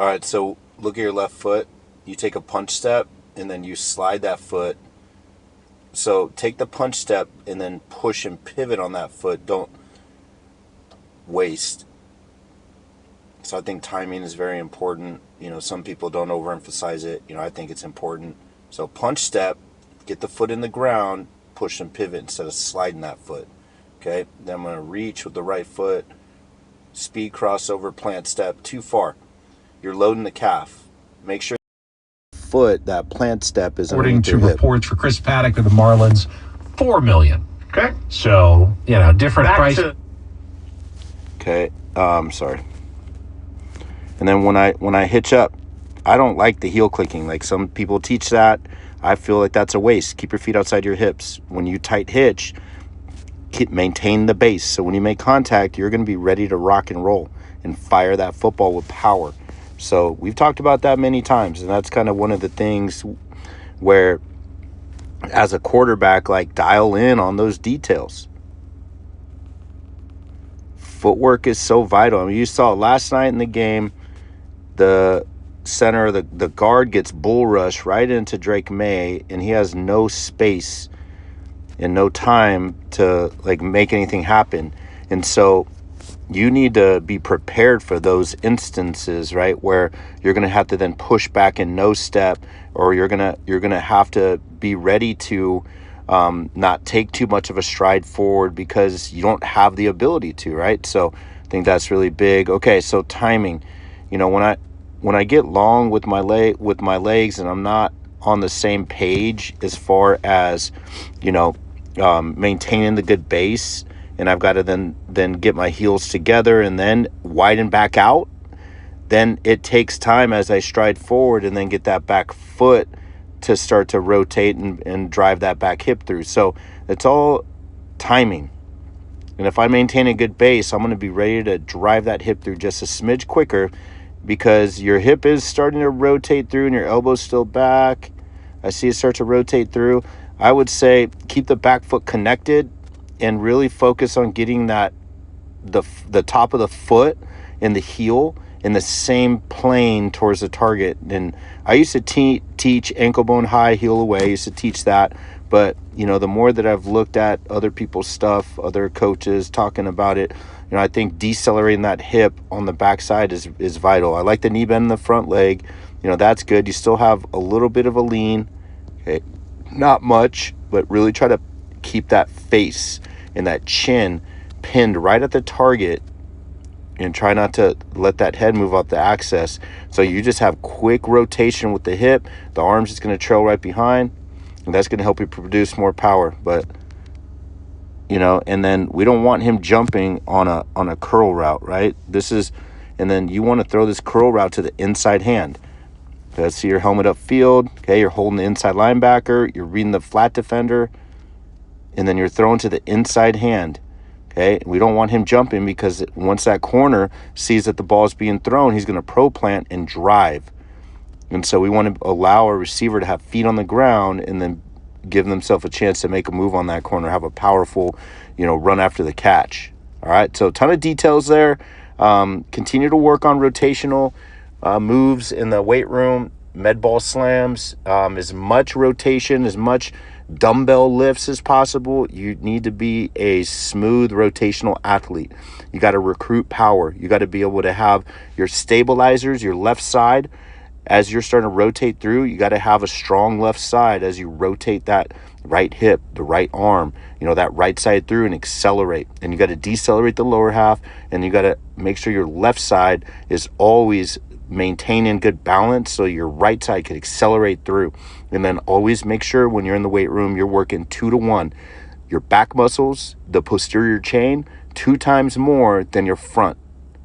All right, so look at your left foot. You take a punch step, and then you slide that foot. So take the punch step and then push and pivot on that foot. Don't waste. So I think timing is very important. Some people don't overemphasize it. I think it's important. So punch step, get the foot in the ground, push and pivot instead of sliding that foot. Okay, then I'm going to reach with the right foot, speed crossover, plant step, too far. You're loading the calf. Make sure foot, that plant step is according to reports for Chris Paddock of the Marlins, $4 million. Okay. So, different price. Okay. Sorry. And then when I hitch up, I don't like the heel clicking. Like some people teach that. I feel like that's a waste. Keep your feet outside your hips. When you tight hitch, maintain the base. So when you make contact, you're going to be ready to rock and roll and fire that football with power. So we've talked about that many times, and that's kind of one of the things where, as a quarterback, like dial in on those details. Footwork is so vital. I mean, you saw last night in the game, the center, the guard gets bull rush right into Drake May, and he has no space and no time to make anything happen. And so you need to be prepared for those instances, right, where you're going to have to then push back in no step, or you're going to have to be ready to not take too much of a stride forward because you don't have the ability to, right? So I think that's really big. Okay, so timing. When I get long with my legs and I'm not on the same page as far as maintaining the good base, and I've got to then get my heels together and then widen back out, then it takes time as I stride forward and then get that back foot to start to rotate and drive that back hip through. So it's all timing. And if I maintain a good base, I'm going to be ready to drive that hip through just a smidge quicker because your hip is starting to rotate through and your elbow's still back. I see it start to rotate through. I would say keep the back foot connected and really focus on getting the top of the foot and the heel in the same plane towards the target. And I used to teach ankle bone high, heel away. I used to teach that. But, the more that I've looked at other people's stuff, other coaches talking about it, I think decelerating that hip on the backside is vital. I like the knee bend in the front leg. That's good. You still have a little bit of a lean. Okay, not much, but really try to keep that face and that chin pinned right at the target and try not to let that head move up the axis. So you just have quick rotation with the hip. The arm's just going to trail right behind, and that's going to help you produce more power. But, and then we don't want him jumping on a curl route, right? And then you want to throw this curl route to the inside hand. Okay, see your helmet upfield. Okay, you're holding the inside linebacker. You're reading the flat defender. And then you're throwing to the inside hand. Okay, we don't want him jumping because once that corner sees that the ball is being thrown, he's going to pro plant and drive. And so we want to allow our receiver to have feet on the ground and then give themselves a chance to make a move on that corner, have a powerful, run after the catch. All right, so a ton of details there. Continue to work on rotational moves in the weight room, med ball slams, as much rotation, as much dumbbell lifts as possible. You need to be a smooth rotational athlete. You got to recruit power. You got to be able to have your stabilizers, your left side. As you're starting to rotate through, you got to have a strong left side as you rotate that right hip, the right arm, that right side through and accelerate. And you got to decelerate the lower half, and you got to make sure your left side is always maintaining good balance so your right side can accelerate through. And then always make sure when you're in the weight room, you're working 2-to-1. Your back muscles, the posterior chain, 2 times more than your front.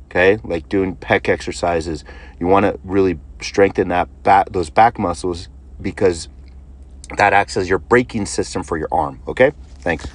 Okay, like doing pec exercises. You want to really strengthen those back muscles because that acts as your braking system for your arm. Okay, thanks.